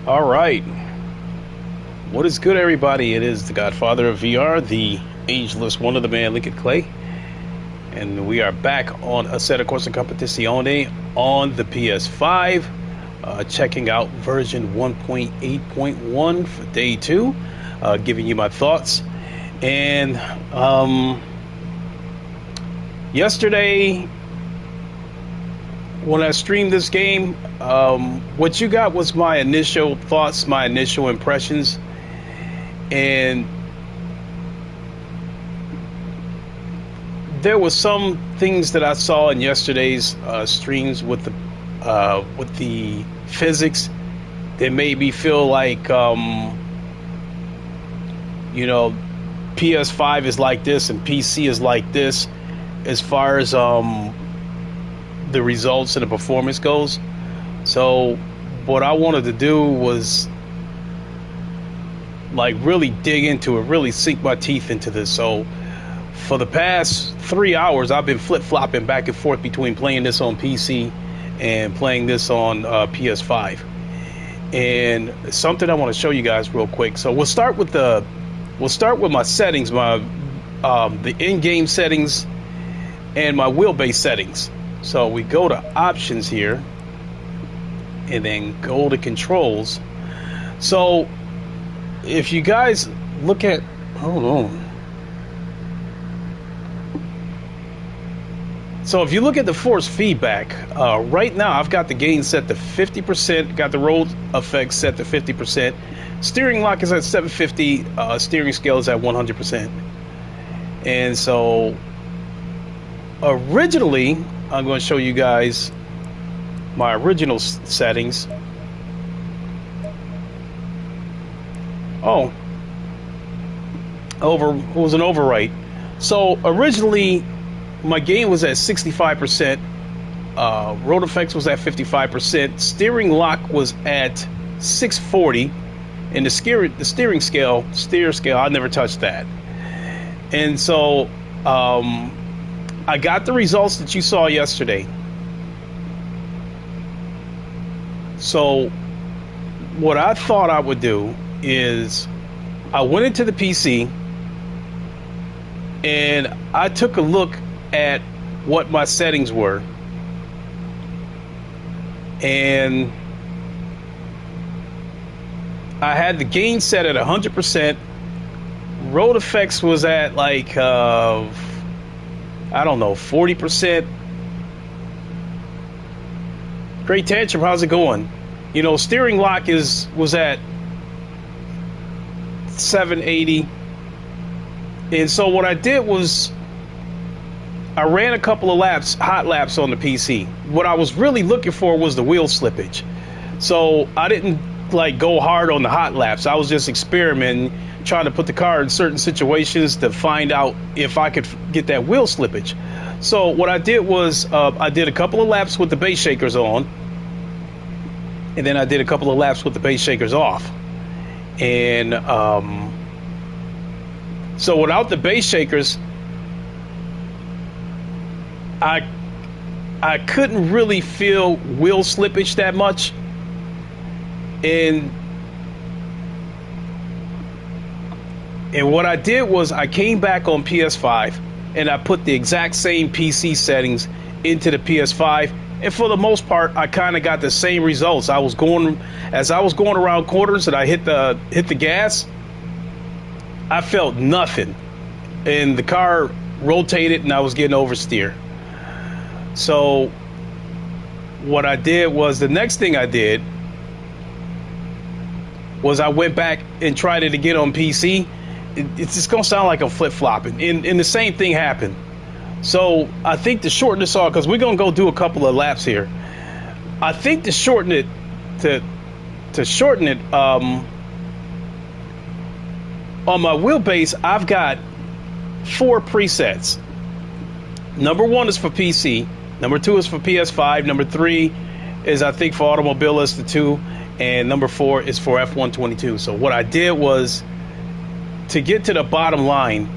All right. What is good, everybody? It is the Godfather of VR, the ageless one of the man, Lincoln Clay. And we are back on Assetto Corsa Competizione on the PS5, checking out version 1.8.1 for day 2, giving you my thoughts. And yesterday, when I streamed this game, what you got was my initial thoughts, my initial impressions, and there was some things that I saw in yesterday's streams with the physics that made me feel like, you know, PS5 is like this and PC is like this, as far as the results and the performance goes. So what I wanted to do was like really dig into it, really sink my teeth into this. So for the past 3 hours I've been flip-flopping back and forth between playing this on PC and playing this on PS5. And something I want to show you guys real quick. So we'll start with my settings, my the in-game settings and my wheelbase settings. So we go to options here and then go to controls. So if you guys look at, hold on. So if you look at the force feedback, right now I've got the gain set to 50%, got the roll effects set to 50%, steering lock is at 750, steering scale is at 100%. And so originally, I'm going to show you guys my original settings. Oh, it was an overwrite. So originally, my gain was at 65%. Road effects was at 55%. Steering lock was at 640, and the steering scale, I never touched that. And so, I got the results that you saw yesterday. So what I thought I would do is I went into the PC and I took a look at what my settings were. And I had the gain set at 100%. Road effects was at like I don't know, 40%. Great Tantrum, how's it going? You know, steering lock was at 780. And so what I did was I ran a couple of laps, hot laps on the PC. What I was really looking for was the wheel slippage. So I didn't like go hard on the hot laps. I was just experimenting, trying to put the car in certain situations to find out if I could get that wheel slippage. So what I did was I did a couple of laps with the base shakers on, and then I did a couple of laps with the base shakers off. And so without the base shakers, I couldn't really feel wheel slippage that much. And what I did was I came back on PS5 and I put the exact same PC settings into the PS5, and for the most part I kind of got the same results. As I was going around corners and I hit the gas, I felt nothing, and the car rotated and I was getting oversteer. So what I did was, the next thing I did was I went back and tried it again on PC. It's just gonna sound like I'm flip-flopping, and the same thing happened. So I think to shorten this off, because we're gonna go do a couple of laps here. I think to shorten it, to shorten it, on my wheelbase, I've got 4 presets. Number 1 is for PC. Number 2 is for PS5. Number 3 is, I think, for Automobilist, the 2. And number 4 is for F122. So what I did was, to get to the bottom line,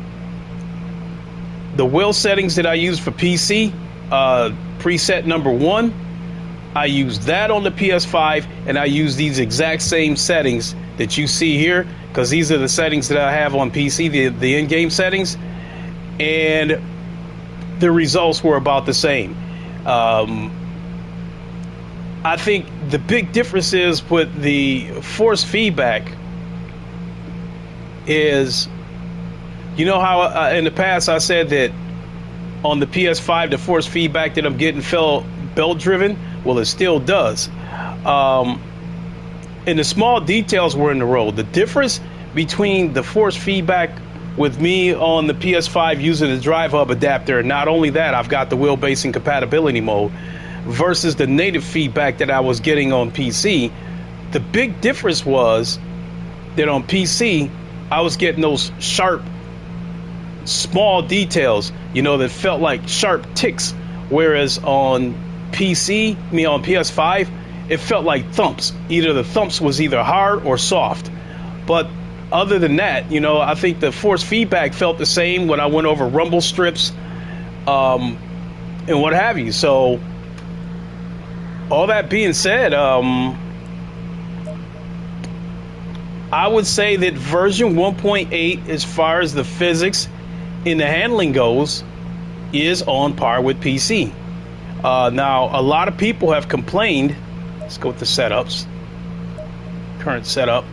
the wheel settings that I use for PC, preset number 1, I use that on the PS5, and I use these exact same settings that you see here, because these are the settings that I have on PC, the in-game settings, and the results were about the same. I think the big difference is with the force feedback is, you know how in the past I said that on the PS5 the force feedback that I'm getting felt belt driven? Well, it still does. And the small details were in the road. The difference between the force feedback with me on the PS5 using the Drivehub adapter, and not only that, I've got the wheelbase and compatibility mode, versus the native feedback that I was getting on PC. The big difference was that on PC I was getting those sharp, small details, you know, that felt like sharp ticks, whereas on PS5, it felt like thumps. Either the thumps was either hard or soft. But other than that, you know, I think the force feedback felt the same when I went over rumble strips, and what have you. So all that being said, I would say that version 1.8, as far as the physics and the handling goes, is on par with PC. Now, a lot of people have complained. Let's go with the setups. Current setup.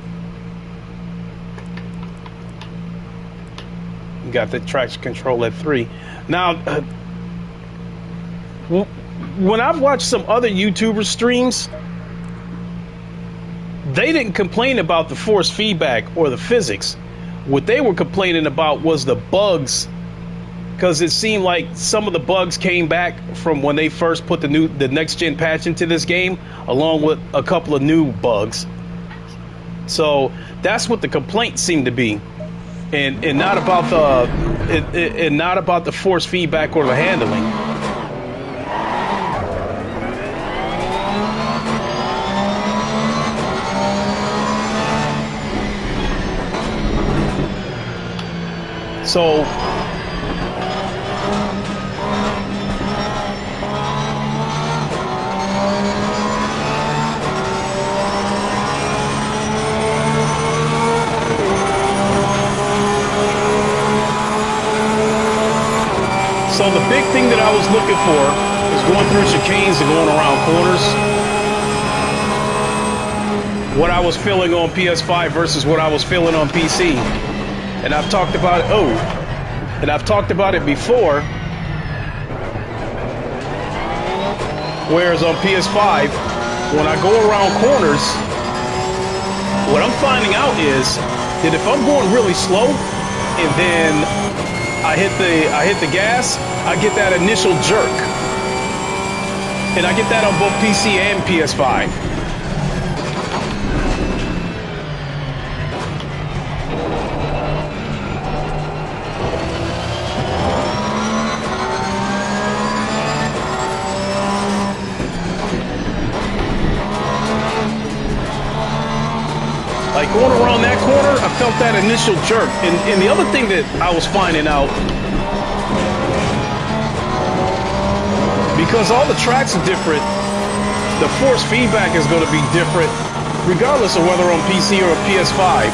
You got the traction control at 3. Now, when I've watched some other YouTuber streams, they didn't complain about the force feedback or the physics. What they were complaining about was the bugs, because it seemed like some of the bugs came back from when they first put the next gen patch into this game, along with a couple of new bugs. So that's what the complaint seemed to be, and not about the force feedback or the handling. So the big thing that I was looking for is going through chicanes and going around corners. What I was feeling on PS5 versus what I was feeling on PC. And I've talked about it, and I've talked about it before. Whereas on PS5, when I go around corners, what I'm finding out is that if I'm going really slow and then I hit the gas, I get that initial jerk. And I get that on both PC and PS5. Like going around that corner, I felt that initial jerk. And the other thing that I was finding out, because all the tracks are different, the force feedback is going to be different, regardless of whether on PC or PS5.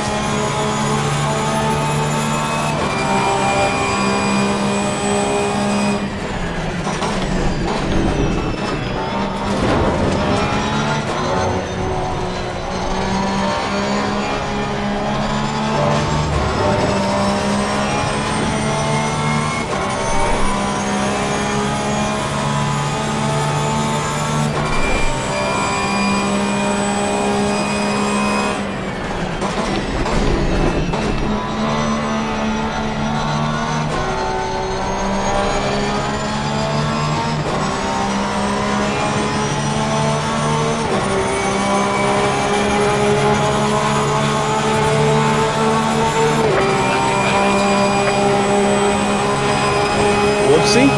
See?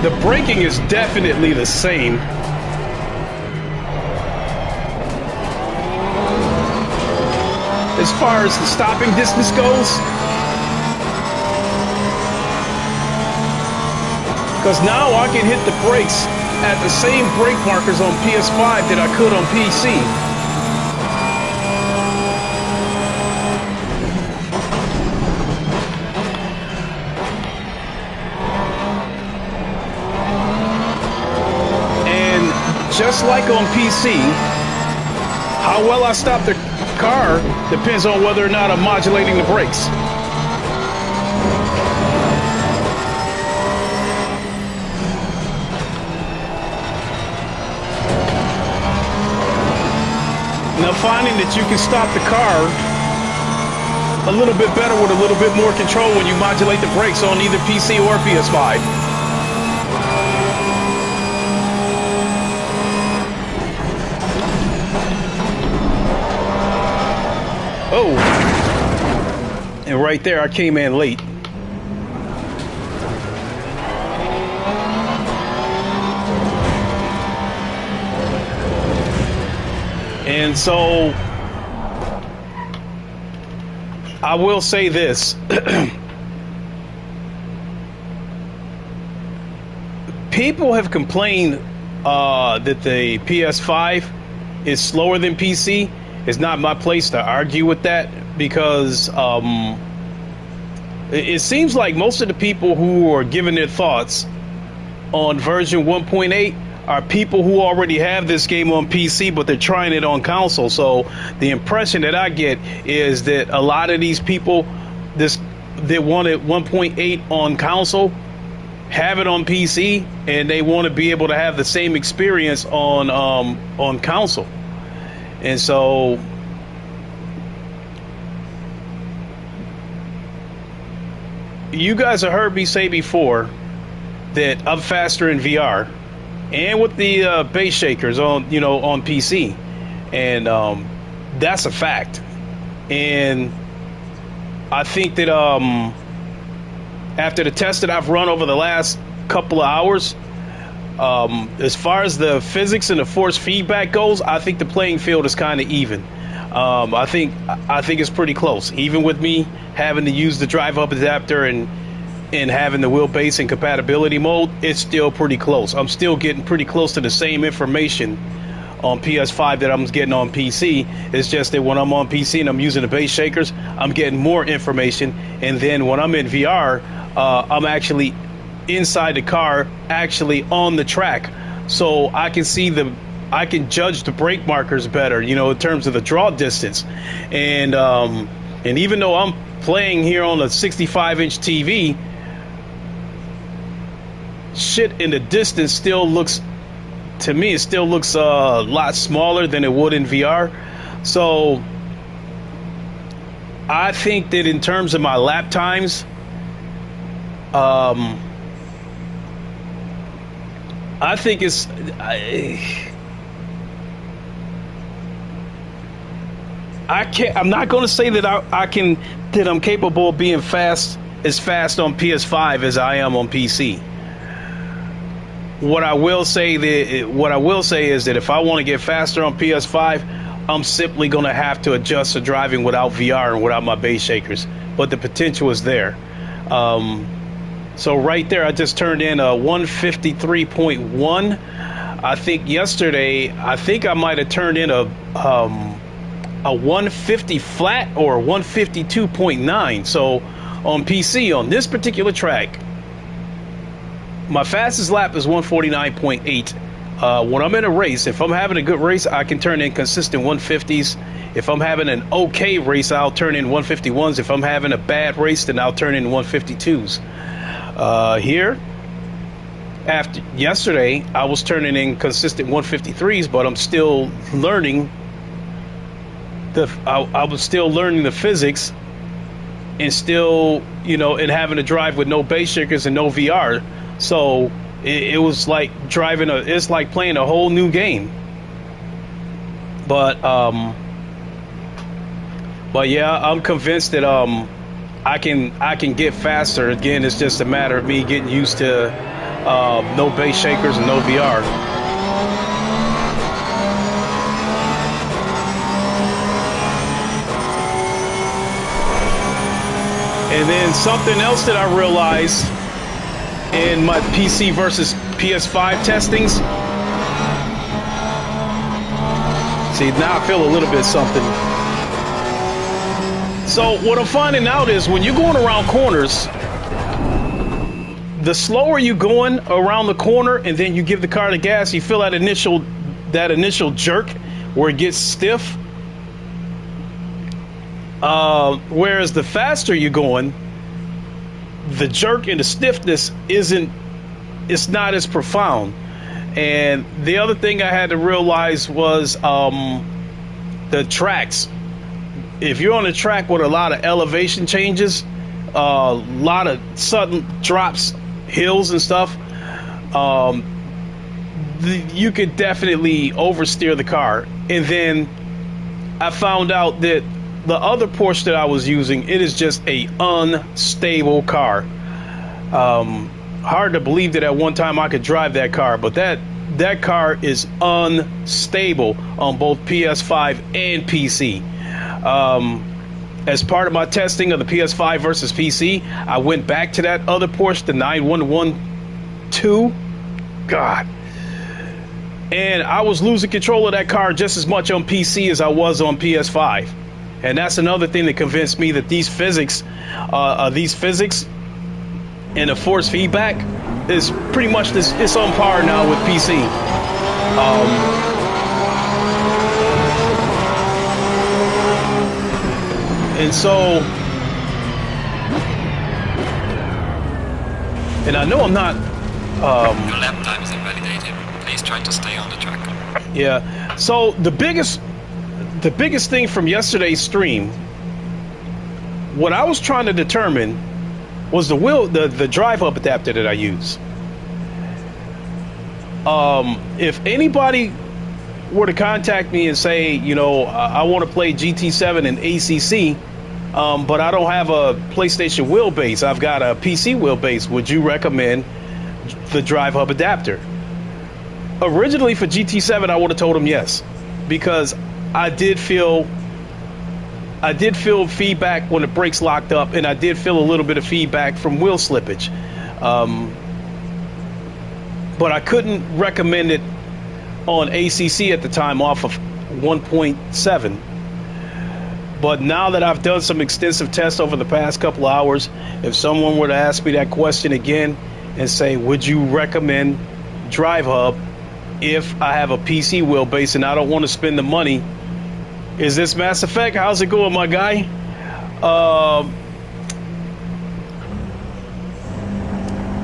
The braking is definitely the same. As far as the stopping distance goes, because now I can hit the brakes at the same brake markers on PS5 that I could on PC. And just like on PC, how well I stop the car depends on whether or not I'm modulating the brakes. Now, finding that you can stop the car a little bit better with a little bit more control when you modulate the brakes on either PC or PS5. Oh, and right there I came in late. And so I will say this. People have complained that the PS5 is slower than PC. It's not my place to argue with that, because it seems like most of the people who are giving their thoughts on version 1.8 are people who already have this game on PC, but they're trying it on console. So the impression that I get is that a lot of these people that wanted 1.8 on console have it on PC, and they want to be able to have the same experience on console. And so you guys have heard me say before that I'm faster in VR and with the base shakers on on PC, and that's a fact. And I think that after the test that I've run over the last couple of hours, as far as the physics and the force feedback goes, I think the playing field is kind of even. I think it's pretty close, even with me having to use the Drivehub adapter and having the wheelbase and compatibility mode. It's still pretty close. I'm still getting pretty close to the same information on PS5 that I'm getting on PC. It's just that when I'm on PC and I'm using the base shakers, I'm getting more information. And then when I'm in VR, I'm actually inside the car, actually on the track, so I can judge the brake markers better, in terms of the draw distance. And even though I'm playing here on a 65-inch TV, shit in the distance still looks, to me, it still looks a lot smaller than it would in VR. So I think that in terms of my lap times, I think it's I'm not going to say that I'm capable of being fast on PS5 as I am on PC. What I will say is that if I want to get faster on PS5, I'm simply going to have to adjust to driving without VR and without my base shakers. But the potential is there. So right there, I just turned in a 153.1. I think yesterday, I might have turned in a 150 flat or 152.9. So on PC, on this particular track, my fastest lap is 149.8. When I'm in a race, if I'm having a good race, I can turn in consistent 150s. If I'm having an okay race, I'll turn in 151s. If I'm having a bad race, then I'll turn in 152s. Here, after yesterday, I was turning in consistent 153s, but I'm still learning I was still learning the physics, and still, and having to drive with no base shakers and no VR. So it was like it's like playing a whole new game. But But yeah, I'm convinced that I can get faster. Again, it's just a matter of me getting used to no base shakers and no VR. And then something else that I realized in my PC versus PS5 testings. See, now I feel a little bit something. So what I'm finding out is when you're going around corners, the slower you're going around the corner and then you give the car the gas, you feel that initial jerk where it gets stiff. Whereas the faster you're going, the jerk and the stiffness it's not as profound. And the other thing I had to realize was the tracks. If you're on a track with a lot of elevation changes, a lot of sudden drops, hills and stuff, you could definitely oversteer the car. And then I found out that the other Porsche that I was using, it is just a unstable car. Hard to believe that at one time I could drive that car, but that car is unstable on both PS5 and PC. As part of my testing of the PS5 versus PC, I went back to that other Porsche, the 911-2. God. And I was losing control of that car just as much on PC as I was on PS5. And that's another thing that convinced me that these physics and the force feedback is pretty much it's on par now with PC. And so, and I know I'm not. Your lap time is invalidated. Please try to stay on the track. Yeah. So the biggest thing from yesterday's stream, what I was trying to determine was the Drivehub adapter that I use. If anybody were to contact me and say, you know, I want to play GT7 and ACC, but I don't have a PlayStation wheelbase, I've got a PC wheelbase, would you recommend the Drivehub adapter? Originally for GT7, I would have told him yes, because I did feel feedback when the brakes locked up, and I did feel a little bit of feedback from wheel slippage. But I couldn't recommend it on ACC at the time off of 1.7. But now that I've done some extensive tests over the past couple of hours, if someone were to ask me that question again and say, would you recommend Drivehub if I have a PC wheelbase and I don't want to spend the money? Is this Mass Effect? How's it going, my guy?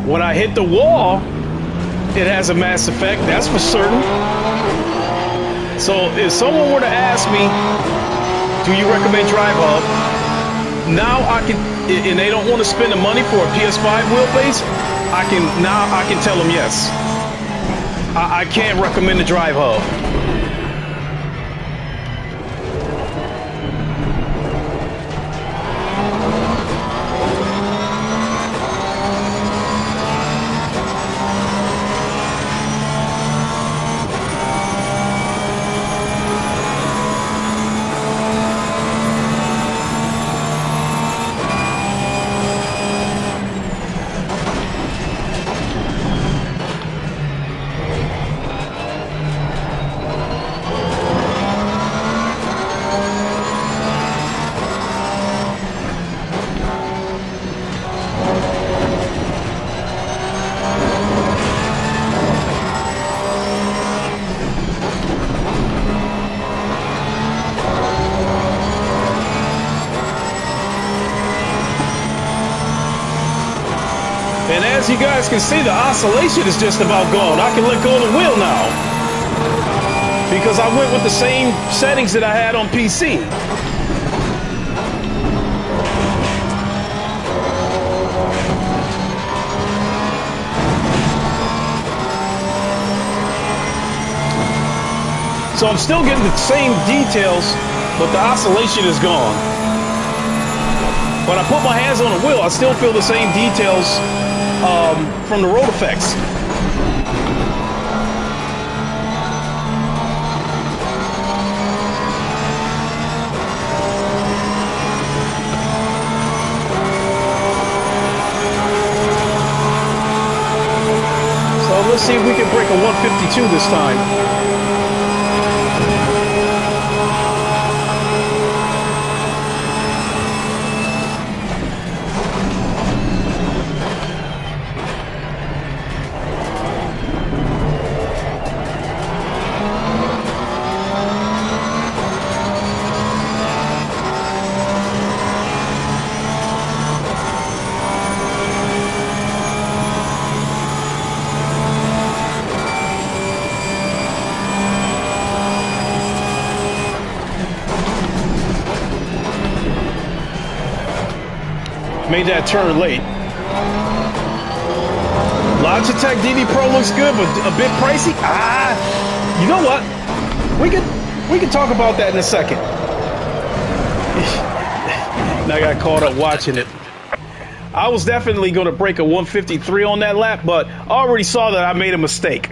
When I hit the wall, it has a Mass Effect, that's for certain. So if someone were to ask me, do you recommend Drivehub? Now I can, and they don't want to spend the money for a PS5 wheelbase, I can tell them yes. I can't recommend the Drivehub. And as you guys can see, the oscillation is just about gone. I can let go of the wheel now, because I went with the same settings that I had on PC. So I'm still getting the same details but the oscillation is gone. When I put my hands on the wheel, I still feel the same details from the road effects. So let's see if we can break a 152 this time. Made that turn late. Logitech DD Pro looks good, but a bit pricey. You know what? We can talk about that in a second. Now I got caught up watching it. I was definitely going to break a 153 on that lap, but I already saw that I made a mistake.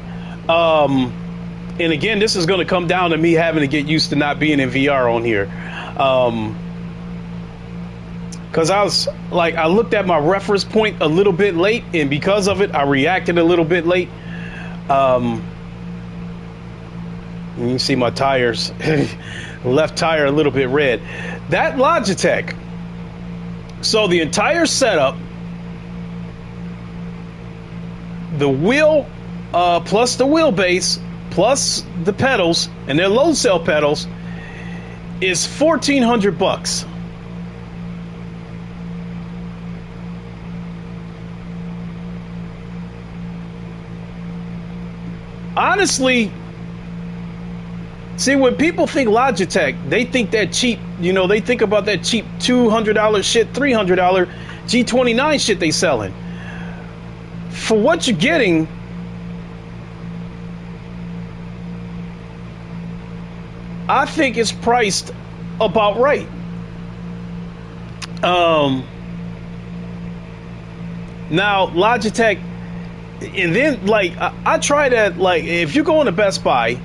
And again, this is going to come down to me having to get used to not being in VR on here. Because I looked at my reference point a little bit late, and because of it, I reacted a little bit late. You can see my tires, left tire a little bit red. That Logitech, so the entire setup, the wheel plus the wheelbase plus the pedals, and their load cell pedals, is $1,400. Honestly, see, when people think Logitech, they think that cheap, they think about that cheap $200 shit, $300 G29 shit they selling. For what you're getting, I think it's priced about right. Now, Logitech, and then, I try that, if you go into Best Buy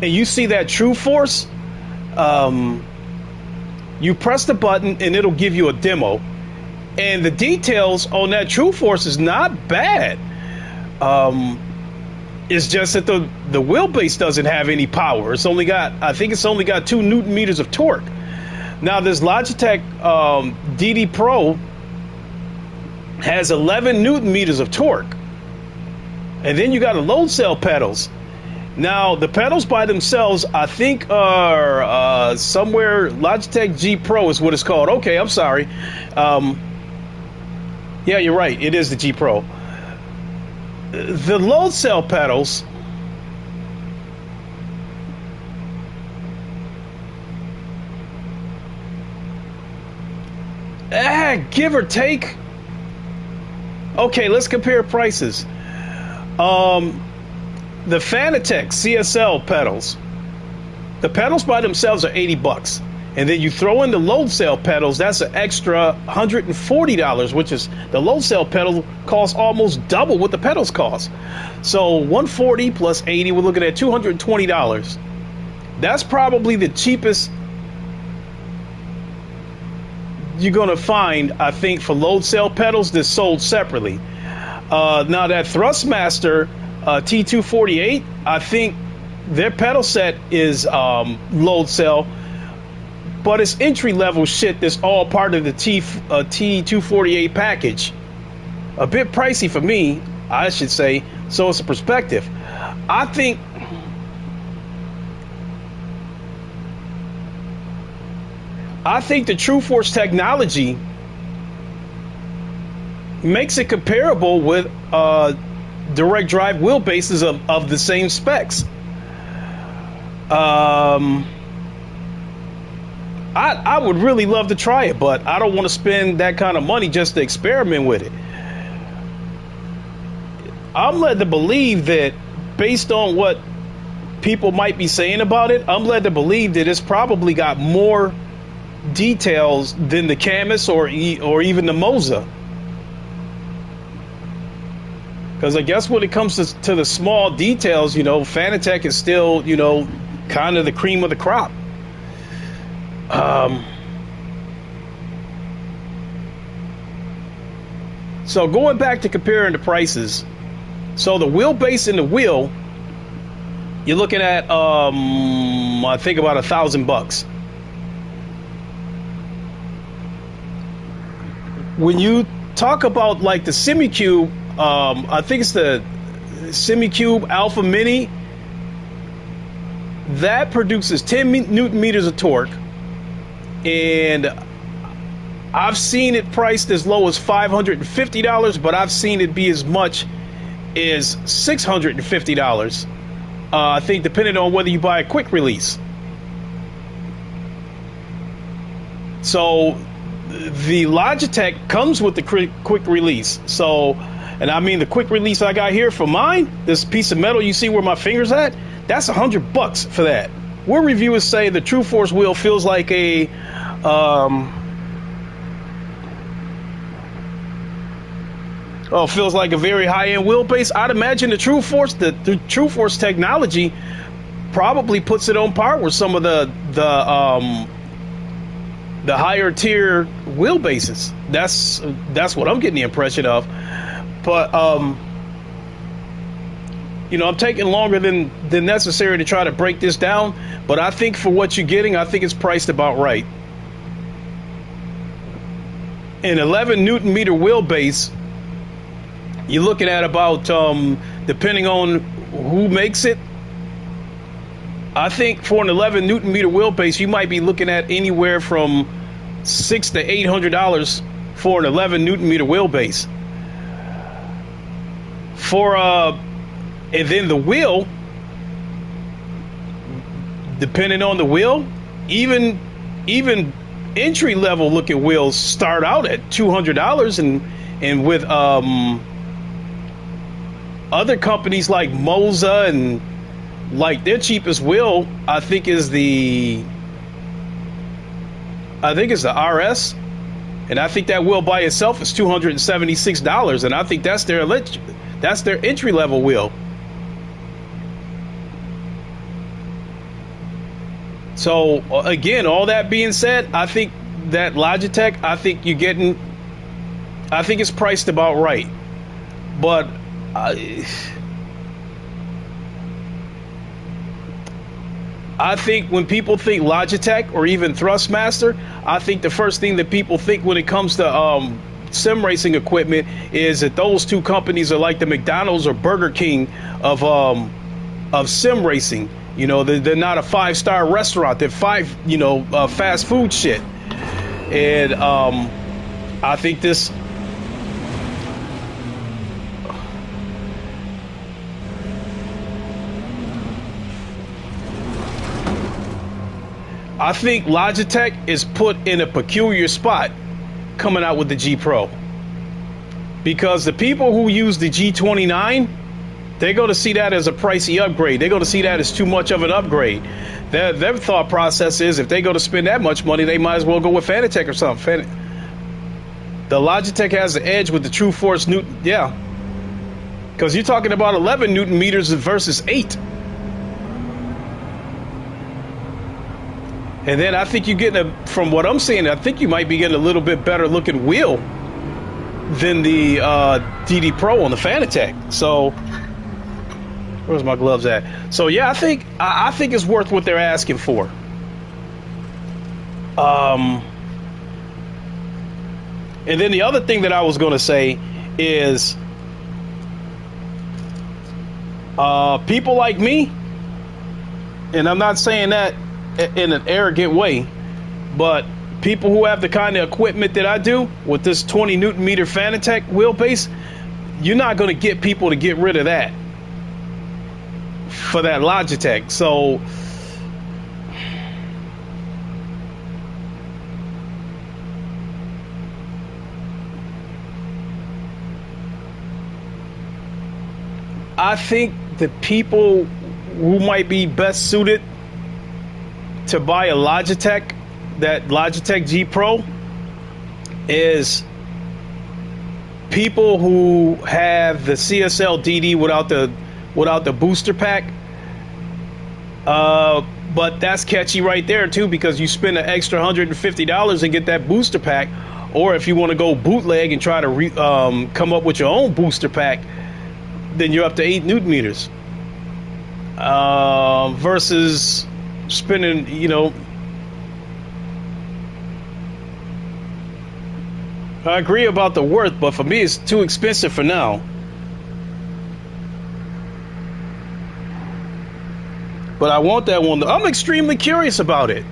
and you see that True Force, you press the button and it'll give you a demo. And the details on that True Force is not bad. It's just that the wheelbase doesn't have any power. I think it's only got 2 Newton meters of torque. Now, this Logitech DD Pro has 11 Newton meters of torque. And then you got the load cell pedals. Now, the pedals by themselves, I think, are somewhere. Logitech G Pro is what it's called. Okay, I'm sorry. Yeah, you're right. It is the G Pro. The load cell pedals, give or take. Okay, let's compare prices. The Fanatec CSL pedals, the pedals by themselves are $80, and then you throw in the load cell pedals. That's an extra $140, which is, the load cell pedal costs almost double what the pedals cost. So 140 plus 80, we're looking at $220. That's probably the cheapest you're gonna find, I think, for load cell pedals that's sold separately. Now that Thrustmaster T248, I think their pedal set is load cell, but it's entry level shit that's all part of the T248 package. A bit pricey for me, I should say, so it's a perspective. I think the True Force technology makes it comparable with direct drive wheelbases of the same specs. I would really love to try it, but I don't want to spend that kind of money just to experiment with it. I'm led to believe that based on what people might be saying about it, I'm led to believe that it's probably got more details than the Camus or even the Moza. Because I guess when it comes to the small details, you know, Fanatec is still, you know, kind of the cream of the crop. So going back to comparing the prices, so the wheelbase and the wheel, you're looking at I think about $1,000. When you talk about like the Semicube, I think it's the Semicube Alpha Mini, that produces 10 Newton meters of torque, and I've seen it priced as low as $550, but I've seen it be as much as $650. I think depending on whether you buy a quick release. So the Logitech comes with the quick release. So, and I mean the quick release I got here for mine, this piece of metal you see where my finger's at, that's $100 for that. Where reviewers say the True Force wheel feels like a feels like a very high-end wheelbase. I'd imagine the True Force, the True Force technology probably puts it on par with some of the higher tier wheelbases. That's what I'm getting the impression of. But you know, I'm taking longer than necessary to try to break this down. But I think for what you're getting, I think it's priced about right. An 11 Newton meter wheelbase, you're looking at about, depending on who makes it, I think for an 11 Newton meter wheelbase, you might be looking at anywhere from $600 to $800 for an 11 Newton meter wheelbase. And then the wheel, depending on the wheel, even entry level looking wheels start out at $200, and with other companies like Moza and like their cheapest wheel, I think it's the RS, and I think that wheel by itself is $276, and I think that's their entry level wheel. So again, all that being said, I think that Logitech, I think it's priced about right, but I think when people think Logitech or even Thrustmaster, I think the first thing that people think when it comes to sim racing equipment is that those two companies are like the McDonald's or Burger King of sim racing. You know, they're not a 5-star restaurant. They're fast food shit. And I think this. I think Logitech is put in a peculiar spot coming out with the G Pro, because the people who use the G29, they're going to see that as a pricey upgrade. They're going to see that as too much of an upgrade. Their thought process is if they go to spend that much money, they might as well go with Fanatec or something. The Logitech has the edge with the True Force Newton, yeah, because you're talking about 11 Newton meters versus 8. And then I think you're getting from what I'm seeing, I think you might be getting a little bit better looking wheel than the DD Pro on the Fanatec. So where's my gloves at? So yeah, I think it's worth what they're asking for. And then the other thing that I was going to say is people like me, and I'm not saying that in an arrogant way, but people who have the kind of equipment that I do with this 20 Newton meter Fanatec wheelbase, you're not going to get people to get rid of that for that Logitech. So I think the people who might be best suited to buy a Logitech, that Logitech G Pro, is people who have the CSL DD without the booster pack. But that's catchy right there too, because you spend an extra $150 and get that booster pack. Or if you want to go bootleg and try to come up with your own booster pack, then you're up to 8 newton meters. Versus spending, you know, I agree about the worth, but for me it's too expensive for now. But I want that one. I'm extremely curious about it.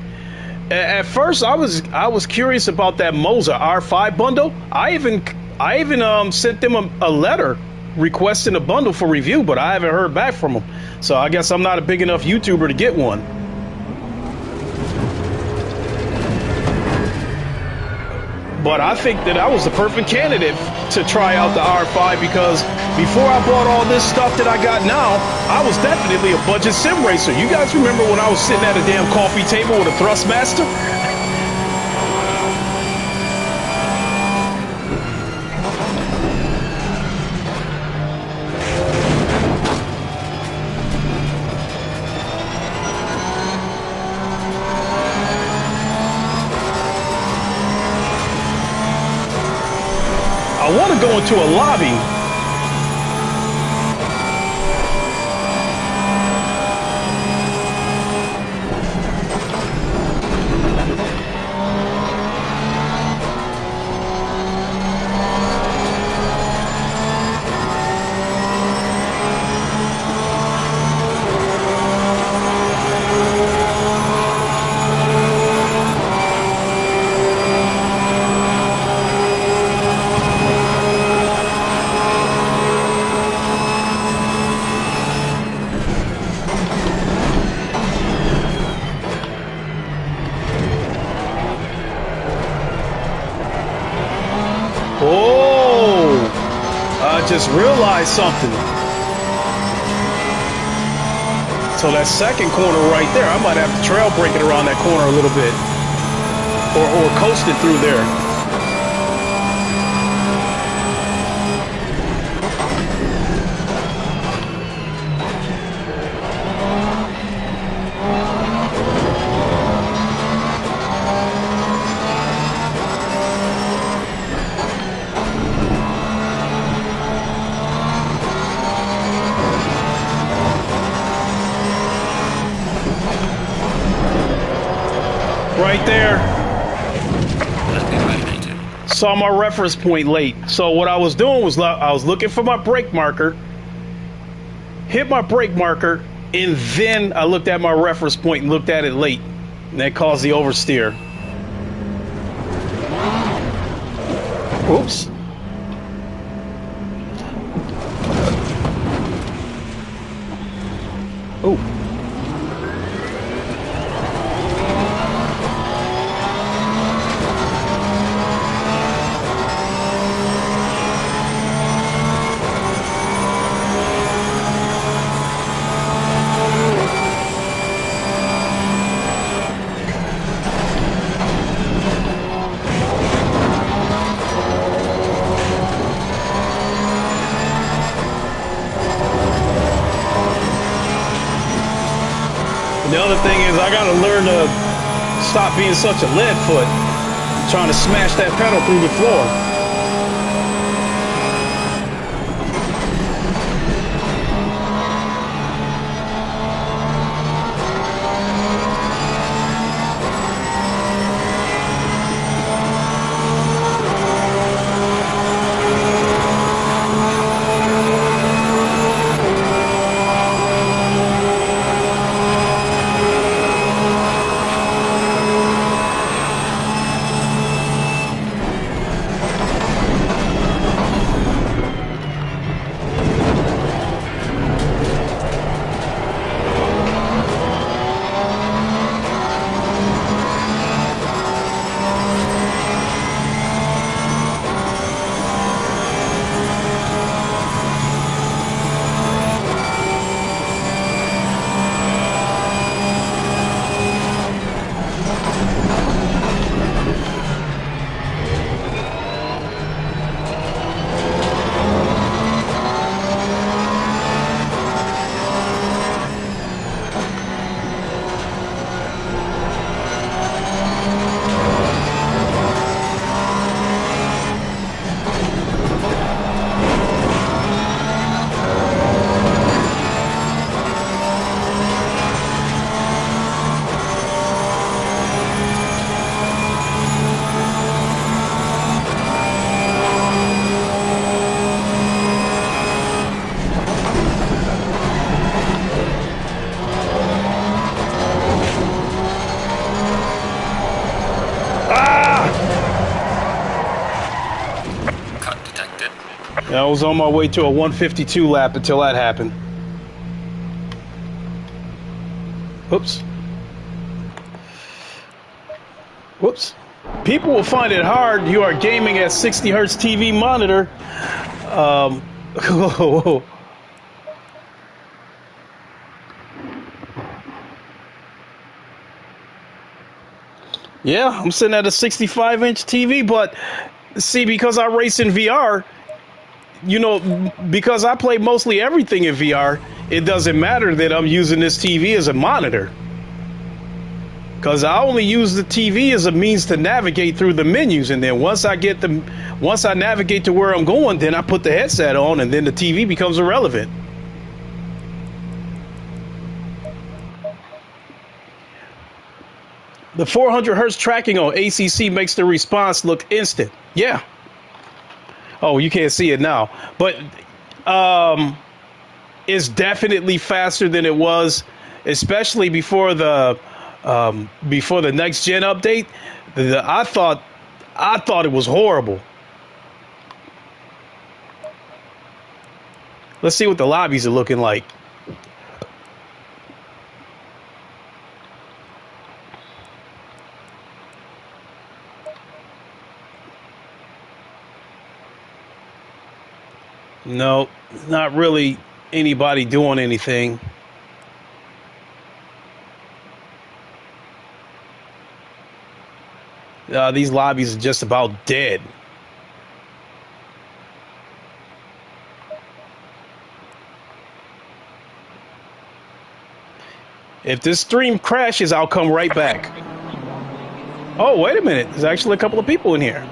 At first, I was curious about that Moza R5 bundle. I even sent them a letter requesting a bundle for review, but I haven't heard back from them. So I guess I'm not a big enough YouTuber to get one. But I think that I was the perfect candidate to try out the R5, because before I bought all this stuff that I got now, I was definitely a budget sim racer. You guys remember when I was sitting at a damn coffee table with a Thrustmaster? I want to go into a lobby. Oh, I just realized something. So that second corner right there, I might have to trail break it around that corner a little bit, or coast it through there. Right there. Saw my reference point late. So what I was doing was I was looking for my brake marker, hit my brake marker, and then I looked at my reference point and looked at it late. And that caused the oversteer. Oops. Oh. The other thing is I gotta learn to stop being such a lead foot, trying to smash that pedal through the floor. I was on my way to a 152 lap until that happened. Whoops. Whoops. People will find it hard. You are gaming at 60 hertz TV monitor. Yeah, I'm sitting at a 65-inch TV, but see, because I race in VR, you know, because I play mostly everything in VR, it doesn't matter that I'm using this TV as a monitor. Because I only use the TV as a means to navigate through the menus, and then once I navigate to where I'm going, then I put the headset on, and then the TV becomes irrelevant. The 400 hertz tracking on ACC makes the response look instant. Yeah. Oh, you can't see it now, but it's definitely faster than it was, especially before the next gen update. I thought it was horrible. Let's see what the lobbies are looking like. No, not really anybody doing anything. These lobbies are just about dead. If this stream crashes, I'll come right back. Oh, wait a minute. There's actually a couple of people in here.